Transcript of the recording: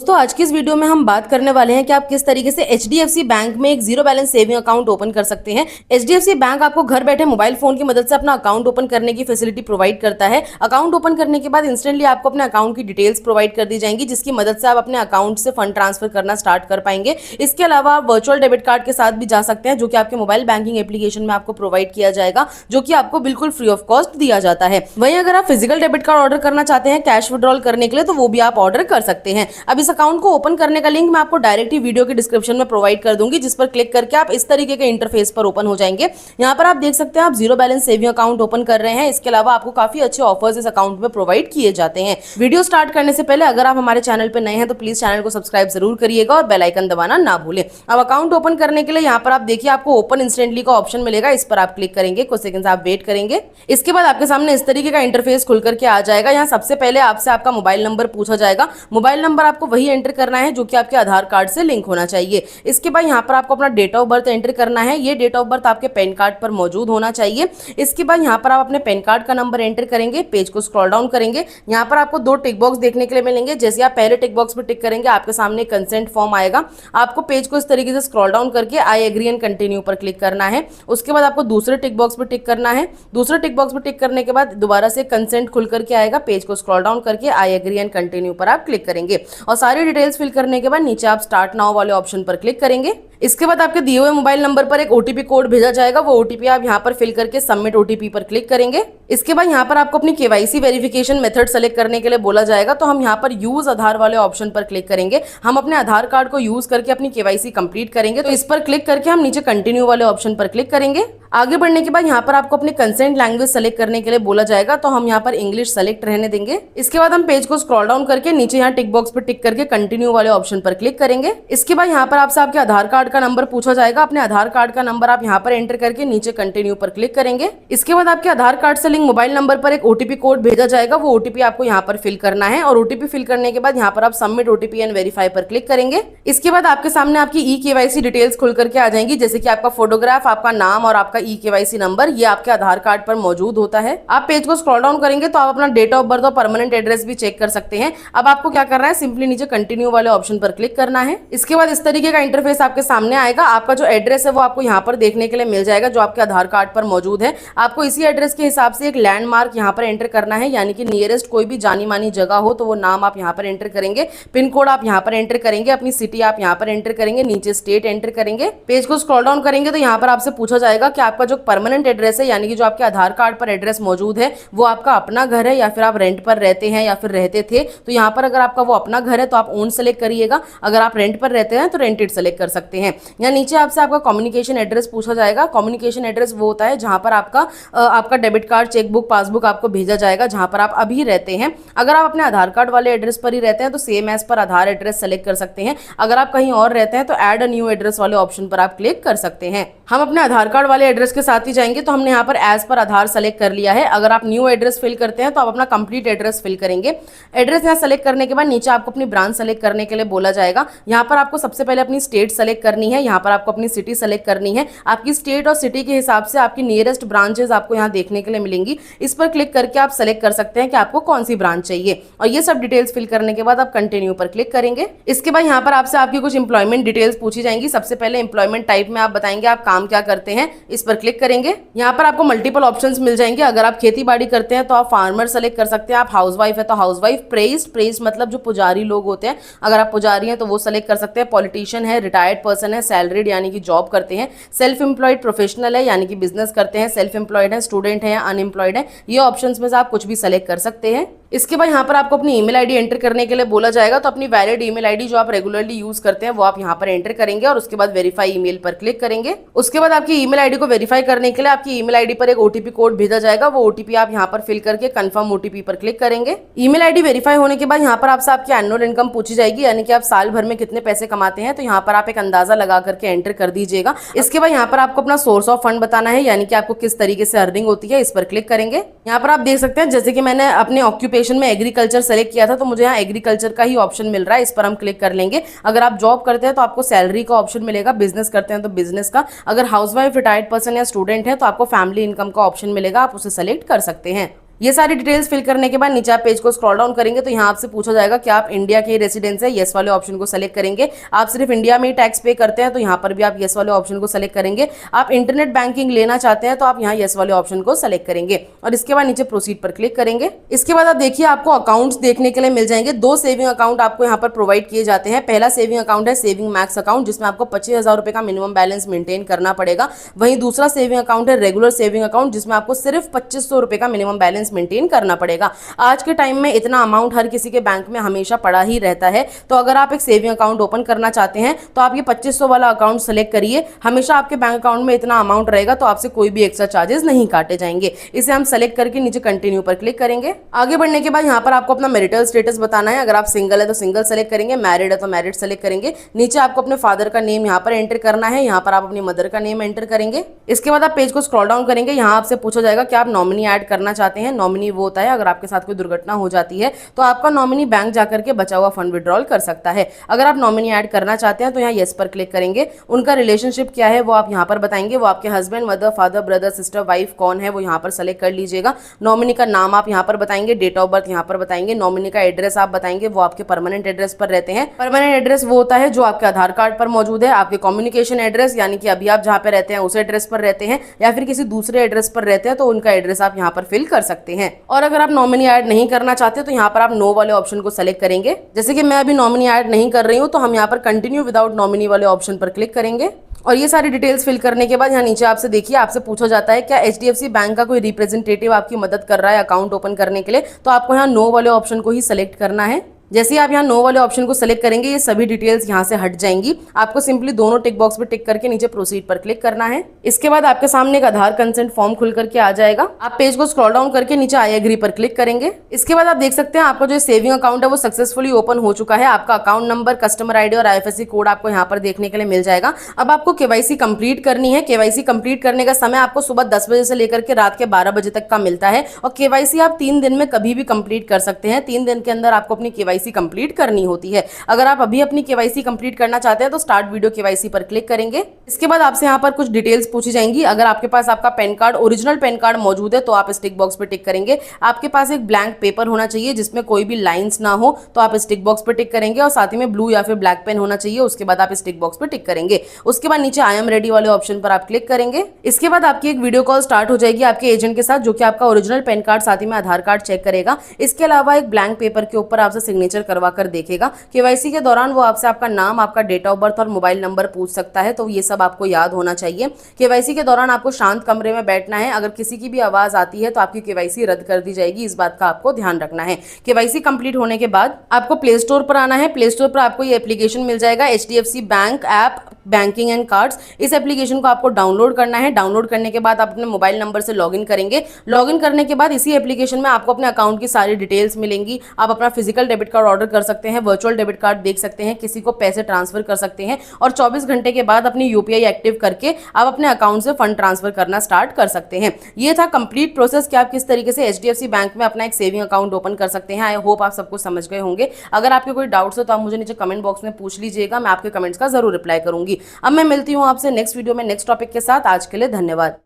दोस्तों आज की इस वीडियो में हम बात करने वाले हैं कि आप किस तरीके से एचडीएफसी बैंक में एक zero balance saving account open कर सकते हैं। एचडीएफसी बैंक आपको घर बैठे मोबाइल फोन की मदद से अपना अकाउंट ओपन करने की फैसिलिटी प्रोवाइड करता है। अकाउंट ओपन करने के बाद इंस्टेंटली आपको अपने अकाउंट की डिटेल्स प्रोवाइड कर दी जाएंगी, जिसकी मदद से आप अपने अकाउंट से फंड ट्रांसफर करना स्टार्ट कर पाएंगे। इसके अलावा आप वर्चुअल डेबिट कार्ड के साथ भी जा सकते हैं, जो कि आपके मोबाइल बैंकिंग एप्लीकेशन में आपको प्रोवाइड किया जाएगा, जो कि आपको बिल्कुल फ्री ऑफ कॉस्ट दिया जाता है। वहीं अगर आप फिजिकल डेबिट कार्ड ऑर्डर करना चाहते हैं कैश विड्रॉल करने के लिए, तो वो भी आप ऑर्डर कर सकते हैं। अब इस अकाउंट को ओपन करने का लिंक मैं आपको डायरेक्ट ही वीडियो के डिस्क्रिप्शन में प्रोवाइड कर दूंगी, जिस पर क्लिक करके आप इस तरीके के इंटरफेस पर ओपन हो जाएंगे। यहाँ पर आप देख सकते हैं आप zero balance saving account open कर रहे हैं। इसके अलावा आपको काफी अच्छे ऑफर्स इस अकाउंट में प्रोवाइड किए जाते हैं। वीडियो स्टार्ट करने से पहले अगर आप हमारे चैनल पर नए हैं तो प्लीज चैनल को सब्सक्राइब जरूर करिएगा और बेल आइकन दबाना ना भूलें। अब अकाउंट ओपन करने के लिए यहाँ पर आप देखिए आपको ओपन इंस्टेंटली का ऑप्शन मिलेगा, इस पर आप क्लिक करेंगे। कुछ सेकंड्स आप वेट करेंगे। इसके बाद आपके सामने इस तरीके का इंटरफेस खुल करके आ जाएगा। यहाँ सबसे पहले आपसे आपका मोबाइल नंबर पूछा जाएगा। मोबाइल नंबर आपको वही एंटर करना है जो कि आपके आधार कार्ड से लिंक होना चाहिए। इसके बाद यहाँ पर आपको अपना डेट ऑफ बर्थ एंटर करना है। ये डेट ऑफ बर्थ आपके पैन कार्ड पर मौजूद होना चाहिए। इसके बाद यहाँ पर आप अपने पैन कार्ड का नंबर एंटर करेंगे। पेज को स्क्रॉल डाउन करेंगे। यहाँ पर आपको दो टिक बॉक्स देखने के लिए मिलेंगे। जैसे आप पहले टिक बॉक्स पर टिक करेंगे आपके सामने कंसेंट फॉर्म आएगा। आपको पेज को इस तरीके से स्क्रॉल डाउन करके आई एग्री एंड कंटिन्यू पर क्लिक करना है। उसके बाद आपको दूसरे टिक बॉक्स पर टिक करना है। दूसरे टिक बॉक्स पर टिक करने के बाद दोबारा से कंसेंट खुल करके आएगा। पेज को स्क्रॉल डाउन करके आई एग्री एंड कंटिन्यू पर आप क्लिक करेंगे और सारी डिटेल्स फिल करने के बाद नीचे आप स्टार्ट नाउ वाले ऑप्शन पर क्लिक करेंगे। इसके बाद आपके दिए हुए मोबाइल नंबर पर एक ओटीपी कोड भेजा जाएगा। वो ओटीपी आप यहाँ पर फिल करके सबमिट ओटीपी पर क्लिक करेंगे। इसके बाद यहाँ पर आपको अपनी केवाईसी वेरिफिकेशन मेथड सेलेक्ट करने के लिए बोला जाएगा, तो हम यहाँ पर यूज आधार वाले ऑप्शन पर क्लिक करेंगे। हम अपने आधार कार्ड को यूज करके अपनी केवाईसी कंप्लीट करेंगे, तो इस पर क्लिक करके हम नीचे कंटिन्यू वाले ऑप्शन पर क्लिक करेंगे। आगे बढ़ने के बाद यहाँ पर आपको अपने कंसेंट लैंग्वेज सेलेक्ट करने के लिए बोला जाएगा, तो हम यहाँ पर इंग्लिश सेलेक्ट रहने देंगे। इसके बाद हम पेज को स्क्रॉल डाउन करके नीचे यहाँ टिक बॉक्स पर टिक करके कंटिन्यू वाले ऑप्शन पर क्लिक करेंगे। इसके बाद यहाँ पर आपसे आपके आधार कार्ड का नंबर पूछा जाएगा। अपने आधार कार्ड का नंबर आप यहाँ पर एंटर करके नीचे कंटिन्यू पर क्लिक करेंगे। इसके बाद आपके आधार कार्ड से लिंक मोबाइल नंबर पर एक ओटीपी कोड भेजा जाएगा। वो ओटीपी आपको यहाँ पर फिल करना है और ओटीपी फिल करने के बाद यहाँ पर आप सबमिट ओटीपी एंड वेरीफाई पर क्लिक करेंगे। इसके बाद आपके सामने आपकी ई केवाईसी डिटेल्स खुल करके आ जाएंगी, जैसे कि आपका फोटोग्राफ, आपका नाम और आपका ई केवाईसी नंबर, ये आपके आधार कार्ड पर मौजूद होता है। आप पेज को स्क्रॉल डाउन करेंगे तो आप अपना डेट ऑफ बर्थ और परमानेंट एड्रेस भी चेक कर सकते हैं। अब आपको क्या करना है, सिंपली नीचे कंटिन्यू वाले ऑप्शन पर क्लिक करना है। इसके बाद इस तरीके का इंटरफेस आपके सामने आएगा। आपका जो एड्रेस है वो आपको यहाँ पर देखने के लिए मिल जाएगा, जो आपके आधार कार्ड पर मौजूद है। आपको इसी एड्रेस के हिसाब से एक लैंडमार्क यहाँ पर एंटर करना है, यानी कि नियरेस्ट कोई भी जानी मानी जगह हो तो वो नाम आप यहाँ पर एंटर करेंगे। पिन कोड आप यहाँ पर एंटर करेंगे। अपनी सिटी आप यहाँ पर एंटर करेंगे। नीचे स्टेट एंटर करेंगे। पेज को स्क्रॉल डाउन करेंगे तो यहाँ पर आपसे पूछा जाएगा कि आपका जो परमानेंट एड्रेस है, यानी कि जो आपके आधार कार्ड पर एड्रेस मौजूद है, वो आपका अपना घर है या फिर आप रेंट पर रहते हैं या फिर रहते थे। तो यहाँ पर अगर आपका वो अपना घर है तो आप ओन सेलेक्ट करिएगा। अगर आप रेंट पर रहते हैं तो रेंटेड सेलेक्ट कर सकते हैं। या नीचे आपसे आपका कम्युनिकेशन एड्रेस पूछा जाएगा। कम्युनिकेशन एड्रेस वो होता है जहाँ पर आपका डेबिट कार्ड, चेकबुक, पासबुक आपको भेजा जाएगा, जहाँ पर आप अभी रहते हैं। अगर आप अपने आधार कार्ड वाले एड्रेस पर ही रहते हैं तो सेम एज पर आधार एड्रेस सेलेक्ट कर सकते हैं। अगर आप कहीं और रहते हैं तो ऐड अ न्यू एड्रेस वाले ऑप्शन पर आप क्लिक कर सकते हैं। हम अपने आधार कार्ड वाले एड्रेस के साथ ही जाएंगे, तो हमने यहाँ पर एज पर आधार सेलेक्ट कर लिया है। अगर आप न्यू एड्रेस फिल करते हैं तो आप अपना कंप्लीट एड्रेस फिल करेंगे। एड्रेस यहाँ सेलेक्ट करने के बाद नीचे आपको अपनी ब्रांच सेलेक्ट करने के लिए बोला जाएगा। यहाँ पर आपको सबसे पहले अपनी स्टेट सेलेक्ट करनी है। यहाँ पर आपको अपनी सिटी सेलेक्ट करनी है। आपकी स्टेट और सिटी के हिसाब से आपकी नियरेस्ट ब्रांचेस आपको यहाँ देखने के लिए मिलेंगी। इस पर क्लिक करके आप सेलेक्ट कर सकते हैं कि आपको कौन सी ब्रांच चाहिए, और ये सब डिटेल्स फिल करने के बाद आप कंटिन्यू पर क्लिक करेंगे। इसके बाद यहाँ पर आपसे आपकी कुछ इंप्लॉयमेंट डिटेल्स पूछी जाएंगी। सबसे पहले इंप्लॉयमेंट टाइप में आप बताएंगे आप काम क्या करते हैं। इस पर क्लिक करेंगे। यहाँ पर आपको मल्टीपल ऑप्शंस मिल जाएंगे। अगर आप खेती बाड़ी करते हैं तो आप फार्मर सेलेक्ट कर सकते हैं। आप हाउसवाइफ है तो हाउसवाइफ। प्रेस्ट मतलब जो पुजारी लोग होते हैं, अगर आप पुजारी हैं तो वो सेलेक्ट कर सकते हैं। पॉलिटिशियन है, रिटायर्ड पर्सन है, सैलरीड यानी कि जॉब करते हैं, सेल्फ एम्प्लॉयड प्रोफेशनल है यानी कि बिजनेस करते हैं, सेल्फ एम्प्लॉयड है, स्टूडेंट है या अनएम्प्लॉयड है। ये ऑप्शंस में से आप कुछ भी सेलेक्ट कर सकते हैं। इसके बाद यहाँ पर आपको अपनी ईमेल आईडी एंटर करने के लिए बोला जाएगा, तो अपनी वैलिड ईमेल आईडी जो आप रेगुलरली यूज करते हैं वो आप यहाँ पर एंटर करेंगे और उसके बाद वेरीफाई ईमेल पर क्लिक करेंगे। उसके बाद आपकी ईमेल आईडी को वेरीफाई करने के लिए आपकी ईमेल आईडी पर एक ओटीपी कोड भेजा जाएगा। वो ओटीपी आप यहाँ पर फिल करके कंफर्म ओटीपी पर क्लिक करेंगे। ईमेल आईडी वेरीफाई होने के बाद यहाँ पर आपसे आपकी एनुअल इनकम पूछी जाएगी, यानी कि आप साल भर में कितने पैसे कमाते हैं। तो यहाँ पर आप एक अंदाजा लगा करके एंटर कर दीजिएगा। इसके बाद यहाँ पर आपको अपना सोर्स ऑफ फंड बताना है, यानी कि आपको किस तरीके से अर्निंग होती है। इस पर क्लिक करेंगे। यहाँ पर आप देख सकते हैं जैसे कि मैंने अपने ऑक्यूपेशन में एग्रीकल्चर सेलेक्ट किया था, तो मुझे यहाँ एग्रीकल्चर का ही ऑप्शन मिल रहा है। इस पर हम क्लिक कर लेंगे। अगर आप जॉब करते हैं तो आपको सैलरी का ऑप्शन मिलेगा, बिजनेस करते हैं तो बिजनेस का, अगर हाउसवाइफ, रिटायर्ड पर्सन या स्टूडेंट है तो आपको फैमिली इनकम का ऑप्शन मिलेगा, आप उसे सेलेक्ट कर सकते हैं। ये सारी डिटेल्स फिल करने के बाद नीचे आप पेज को स्क्रॉल डाउन करेंगे तो यहाँ आपसे पूछा जाएगा कि आप इंडिया के रेसिडेंस है, येस वाले ऑप्शन को सेलेक्ट करेंगे। आप सिर्फ इंडिया में ही टैक्स पे करते हैं तो यहाँ पर भी आप येस वाले ऑप्शन को सेलेक्ट करेंगे। आप इंटरनेट बैंकिंग लेना चाहते हैं तो आप यहाँ येस वाले ऑप्शन को सेलेक्ट करेंगे और इसके बाद नीचे प्रोसीड पर क्लिक करेंगे। इसके बाद आप देखिए आपको अकाउंट्स देखने के लिए मिल जाएंगे। 2 सेविंग अकाउंट आपको यहाँ पर प्रोवाइड किए जाते हैं। पहला सेविंग अकाउंट है सेविंग मैक्स अकाउंट, जिसमें आपको 25,000 रुपए का मिनिमम बैलेंस मेंटेन करना पड़ेगा। वहीं दूसरा सेविंग अकाउंट है रेगुलर सेविंग अकाउंट, जिसमें आपको सिर्फ 2500 रुपए का मिनिमम बैलेंस मेंटेन करना पड़ेगा। आज के टाइम में इतना अमाउंट हर किसी के बैंक में हमेशा पड़ा ही रहता है, तो अगर आप एक सेविंग अकाउंट ओपन करना चाहते हैं तो आप ये 2500 वाला अकाउंट सेलेक्ट करिए। हमेशा आपके बैंक अकाउंट में इतना अमाउंट रहेगा तो आपसे कोई भी एक्स्ट्रा चार्जेस नहीं काटे जाएंगे। इसे हम सेलेक्ट करके नीचे कंटिन्यू पर क्लिक करेंगे। आगे बढ़ने के बाद यहाँ पर आपको अपना मैरिटल स्टेटस बताना है। अगर आप सिंगल है तो सिंगल सेलेक्ट करेंगे, मैरिड है तो मैरिड सेलेक्ट करेंगे। नीचे आपको अपने फादर का नेम यहाँ पर एंटर करना है, यहाँ पर आप अपनी मदर का नेम एंटर करेंगे। इसके बाद आप पेज को स्क्रॉल डाउन करेंगे। यहाँ आपसे पूछा जाएगा कि आप नॉमिनी ऐड करना चाहते हैं। नॉमिनी वो होता है अगर आपके साथ कोई दुर्घटना हो जाती है तो आपका नॉमिनी बैंक जाकर के बचा हुआ फंड विड्रॉल कर सकता है। अगर आप नॉमिनी ऐड करना चाहते हैं तो यहाँ येस पर क्लिक करेंगे। उनका रिलेशनशिप क्या है वो आप यहाँ पर बताएंगे। वो आपके husband, mother, father, brother, sister, wife कौन है वो यहाँ पर सेलेक्ट कर लीजिएगा। नॉमिनी का नाम आप यहाँ पर बताएंगे, डेट ऑफ बर्थ यहाँ पर बताएंगे। नॉमिनी का एड्रेस आप बताएंगे, वो आपके परमानेंट एड्रेस पर रहते हैं। परमानेंट एड्रेस वो होता है जो आपके आधार कार्ड पर मौजूद है। आपके कम्युनिकेशन एड्रेस यानी कि अभी आप जहाँ पे रहते हैं उस एड्रेस पर रहते हैं या फिर किसी दूसरे एड्रेस पर रहते हैं तो उनका एड्रेस आप यहाँ पर फिल कर सकते हैं। और अगर आप नॉमिनी ऐड नहीं करना चाहते तो यहाँ पर आप नो वाले ऑप्शन को सेलेक्ट करेंगे। जैसे कि मैं अभी नॉमिनी ऐड नहीं कर रही हूँ तो हम यहाँ पर कंटिन्यू विदाउट नॉमिनी वाले ऑप्शन पर क्लिक करेंगे। और ये सारी डिटेल्स फिल करने के बाद यहाँ नीचे आपसे देखिए आपसे पूछा जाता है क्या HDFC बैंक का कोई रिप्रेजेंटेटिव आपकी मदद कर रहा है अकाउंट ओपन करने के लिए, तो आपको यहाँ नो वाले ऑप्शन को ही सेलेक्ट करना है। जैसे ही आप यहाँ नो वाले ऑप्शन को सेलेक्ट करेंगे ये सभी डिटेल्स यहाँ से हट जाएंगी। आपको सिंपली दोनों टिक बॉक्स पे टिक करके नीचे प्रोसीड पर क्लिक करना है। इसके बाद आपके सामने एक आधार कंसेंट फॉर्म खुल करके आ जाएगा। आप पेज को स्क्रॉल डाउन करके नीचे आई एग्री पर क्लिक करेंगे। इसके बाद आप देख सकते हैं आपका जो सेविंग अकाउंट है वो सक्सेसफुली ओपन हो चुका है। आपका अकाउंट नंबर, कस्टमर ID और IFSC कोड आपको यहाँ पर देखने के लिए मिल जाएगा। अब आपको KYC कंप्लीट करनी है। KYC कंप्लीट करने का समय आपको सुबह 10 बजे से लेकर के रात के 12 बजे तक का मिलता है और KYC आप 3 दिन में कभी भी कंप्लीट कर सकते हैं। 3 दिन के अंदर आपको अपनी KYC कंप्लीट करनी होती है। अगर आप अभी अपनी KYC कंप्लीट करना चाहते हैं तो स्टार्ट वीडियो KYC पर क्लिक करेंगे। इसके बाद आपसे यहाँ पर कुछ डिटेल्स पूछी जाएंगी। अगर आपके पास आपका pan card, original pan card मौजूद है तो आप इस टिक बॉक्स पर टिक करेंगे। आपके पास एक ब्लैंक पेपर होना चाहिए जिसमें कोई भी लाइंस ना हो तो आप इस टिक बॉक्स पर टिक करेंगे और साथ ही में ब्लू या फिर ब्लैक पेन होना चाहिए। उसके बाद आप इस टिक बॉक्स पर टिक करेंगे। उसके बाद नीचे आई एम रेडी वाले ऑप्शन पर आप क्लिक करेंगे। इसके बाद आपकी एक वीडियो कॉल स्टार्ट हो जाएगी आपके एजेंट के साथ जो कि आपका ओरिजिनल पैन कार्ड साथ ही में आधार कार्ड चेक करेगा। इसके अलावा एक ब्लैंक पेपर के ऊपर आपसे सिग्नेचर करवा कर देखेगा। KYC के दौरान वो आपसे आपका नाम, आपका डेट ऑफ बर्थ और मोबाइल नंबर पूछ सकता है, तो ये सब आपको याद होना चाहिए। KYC के दौरान आपको शांत कमरे में बैठना है। अगर किसी की भी आवाज आती है तो आपकी KYC रद्द कर दी जाएगी। इस बात का आपको ध्यान रखना है। KYC कंप्लीट होने के बाद आपको प्ले स्टोर पर आना है। प्ले स्टोर पर आपको ये एप्लीकेशन मिल जाएगा HDFC bank app banking and cards. इस एप्लीकेशन को आपको डाउनलोड करना है। डाउनलोड करने के बाद आप अपने मोबाइल नंबर से लॉगिन करेंगे। लॉगिन करने के बाद इसी एप्लीकेशन में आपको अपने अकाउंट की सारी डिटेल्स मिलेंगी। आप अपना फिजिकल डेबिट कार्ड ऑर्डर कर सकते हैं, वर्चुअल डेबिट कार्ड देख सकते हैं, किसी को पैसे ट्रांसफर कर सकते हैं और 24 घंटे के बाद अपनी UPI एक्टिव करके आप अपने अकाउंट से फंड ट्रांसफर करना स्टार्ट कर सकते हैं। ये था कंप्लीट प्रोसेस कि आप किस तरीके से HDFC बैंक में अपना एक सेविंग अकाउंट ओपन कर सकते हैं। आई होप आप सब कुछ समझ गए होंगे। अगर आपके कोई डाउट्स हो तो आप मुझे नीचे कमेंट बॉक्स में पूछ लीजिएगा, मैं आपके कमेंट्स का जरूर रिप्लाई करूंगी। अब मैं मिलती हूँ आपसे नेक्स्ट वीडियो में नेक्स्ट टॉपिक के साथ। आज के लिए धन्यवाद।